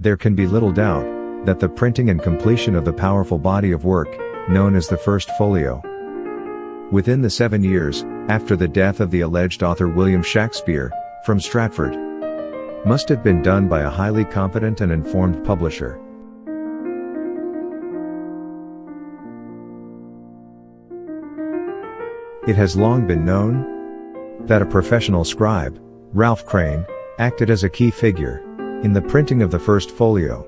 There can be little doubt that the printing and completion of the powerful body of work, known as the First Folio, within the 7 years after the death of the alleged author William Shakespeare, from Stratford, must have been done by a highly competent and informed publisher. It has long been known that a professional scribe, Ralph Crane, acted as a key figure in the printing of the First Folio.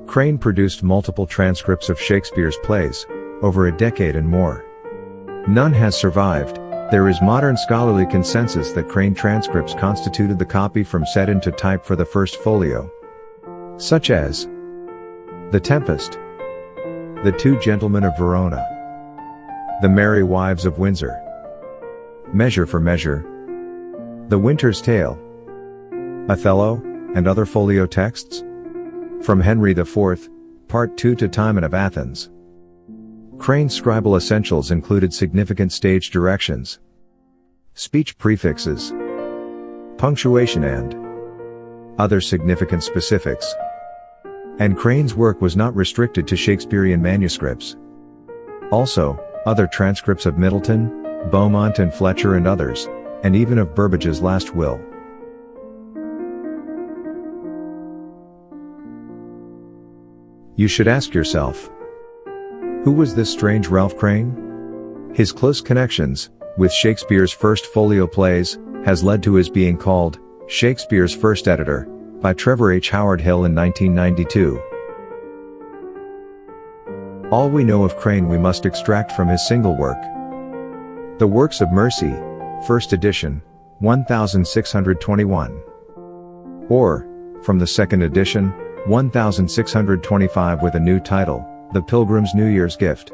Crane produced multiple transcripts of Shakespeare's plays over a decade and more. None has survived. There is modern scholarly consensus that Crane transcripts constituted the copy from set into type for the First Folio, such as The Tempest, The Two Gentlemen of Verona, The Merry Wives of Windsor, Measure for Measure, The Winter's Tale, Othello, and other folio texts. From Henry IV, Part 2 to Timon of Athens. Crane's scribal essentials included significant stage directions, speech prefixes, punctuation and other significant specifics. And Crane's work was not restricted to Shakespearean manuscripts. Also, other transcripts of Middleton, Beaumont and Fletcher and others, and even of Burbage's last will. You should ask yourself, who was this strange Ralph Crane? His close connections with Shakespeare's First Folio plays has led to his being called Shakespeare's first editor by Trevor H. Howard Hill in 1992. All we know of Crane we must extract from his single work, The Works of Mercy, First Edition, 1621, or, from the Second Edition, 1625 with a new title, The Pilgrim's New Year's Gift.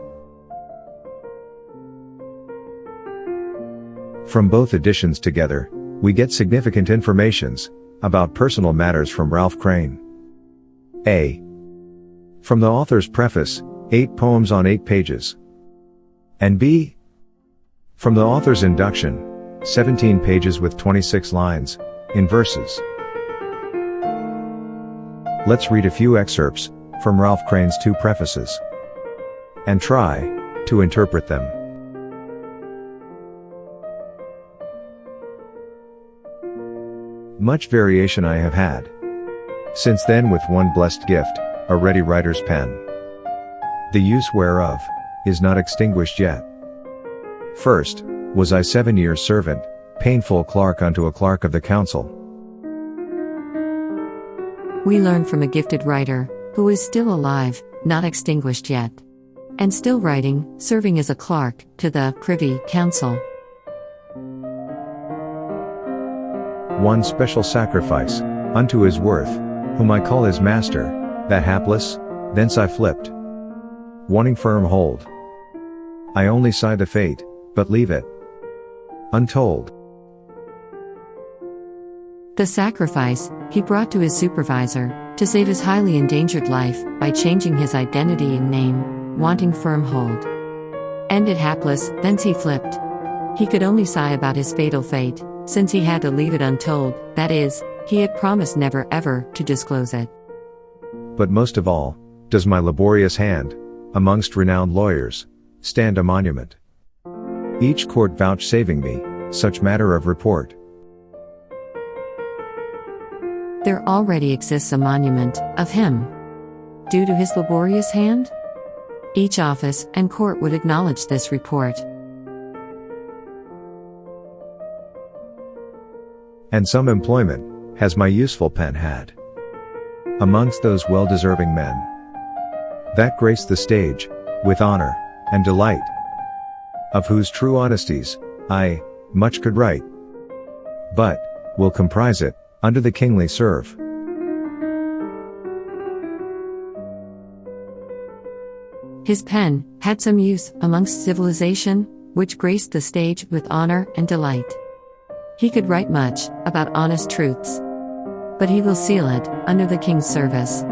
From both editions together, we get significant informations about personal matters from Ralph Crane. A. From the author's preface, 8 poems on 8 pages. And B. From the author's induction, 17 pages with 26 lines, in verses. Let's read a few excerpts from Ralph Crane's 2 prefaces and try to interpret them. Much variation I have had since then with one blessed gift, a ready writer's pen, the use whereof is not extinguished yet. First, was I 7 years servant, painful clerk unto a clerk of the council. We learn from a gifted writer, who is still alive, not extinguished yet, and still writing, serving as a clerk, to the Privy Council. One special sacrifice, unto his worth, whom I call his master, that hapless, thence I flipped, wanting firm hold. I only sigh the fate, but leave it untold. The sacrifice, he brought to his supervisor, to save his highly endangered life, by changing his identity and name, wanting firm hold. Ended hapless, thence he flipped. He could only sigh about his fatal fate, since he had to leave it untold, that is, he had promised never ever to disclose it. But most of all, does my laborious hand, amongst renowned lawyers, stand a monument. Each court vouchsafing me such matter of report. There already exists a monument of him, due to his laborious hand. Each office and court would acknowledge this report. And some employment has my useful pen had amongst those well-deserving men that grace the stage with honor and delight, of whose true honesties I much could write, but will comprise it under the kingly serve. His pen had some use amongst civilization, which graced the stage with honor and delight. He could write much about honest truths, but he will seal it under the king's service.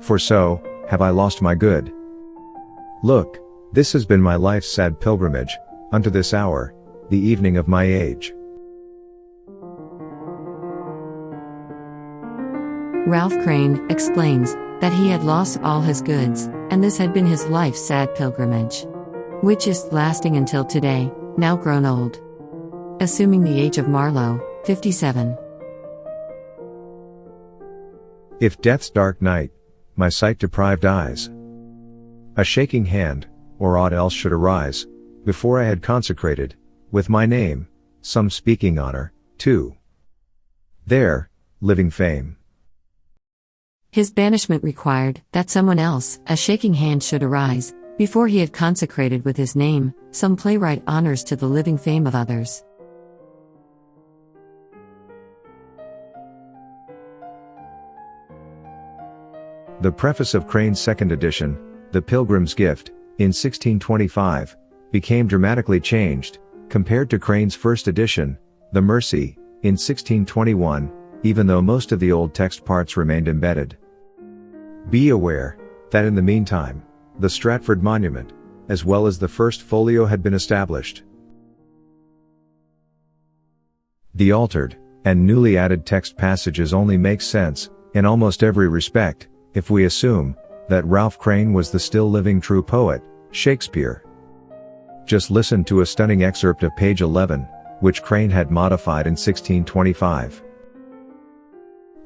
For so have I lost my good. Look, this has been my life's sad pilgrimage unto this hour, the evening of my age. Ralph Crane explains that he had lost all his goods, and this had been his life's sad pilgrimage, which is lasting until today, now grown old. Assuming the age of Marlowe, 57. If death's dark night, my sight-deprived eyes, a shaking hand, or aught else should arise, before I had consecrated, with my name, some speaking honor, too. There, living fame. His banishment required that someone else, a shaking hand should arise, before he had consecrated with his name, some playwright honors to the living fame of others. The preface of Crane's second edition, The Pilgrim's Gift, in 1625, became dramatically changed, compared to Crane's first edition, The Mercy, in 1621, even though most of the old text parts remained embedded. Be aware that in the meantime, the Stratford Monument, as well as the first folio had been established. The altered and newly added text passages only make sense, in almost every respect, if we assume that Ralph Crane was the still living true poet, Shakespeare. Just listen to a stunning excerpt of page 11, which Crane had modified in 1625.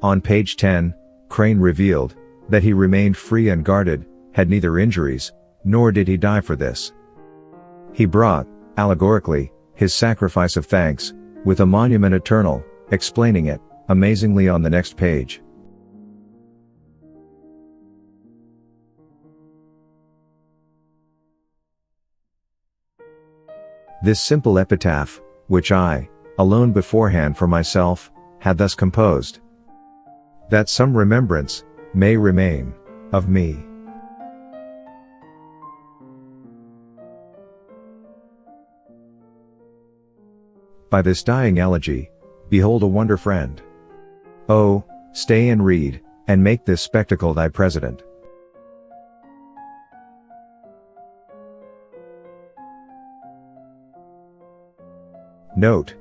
On page 10, Crane revealed that he remained free and guarded, had neither injuries, nor did he die for this. He brought, allegorically, his sacrifice of thanks, with a monument eternal, explaining it, amazingly on the next page. This simple epitaph, which I, alone beforehand for myself, had thus composed, that some remembrance may remain of me. By this dying elegy, behold a wonder friend. Oh, stay and read, and make this spectacle thy president. Note: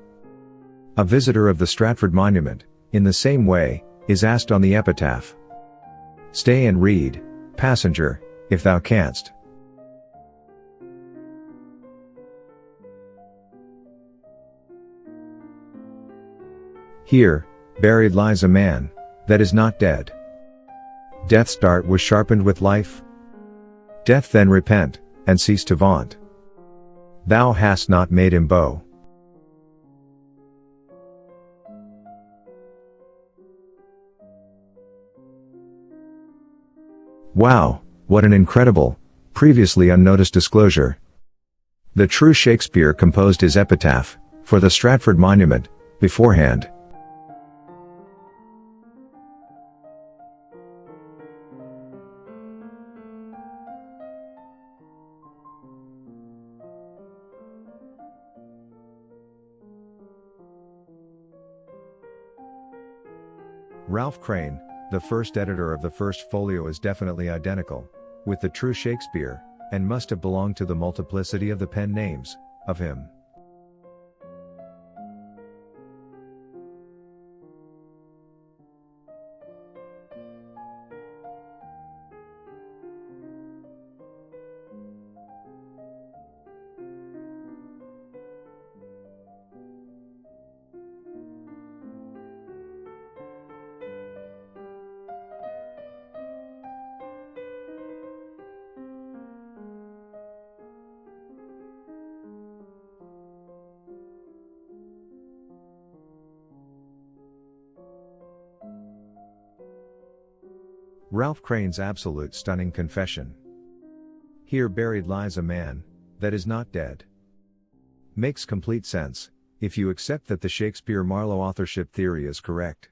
a visitor of the Stratford Monument, in the same way, is asked on the epitaph, stay and read, passenger, if thou canst. Here, buried lies a man, that is not dead. Death's dart was sharpened with life. Death then repent, and cease to vaunt. Thou hast not made him bow. Wow, what an incredible, previously unnoticed disclosure. The true Shakespeare composed his epitaph, for the Stratford Monument, beforehand. Ralph Crane, the first editor of the first folio, is definitely identical with the true Shakespeare, and must have belonged to the multiplicity of the pen names of him. Ralph Crane's absolute stunning confession. Here buried lies a man, that is not dead. Makes complete sense, if you accept that the Shakespeare-Marlowe authorship theory is correct.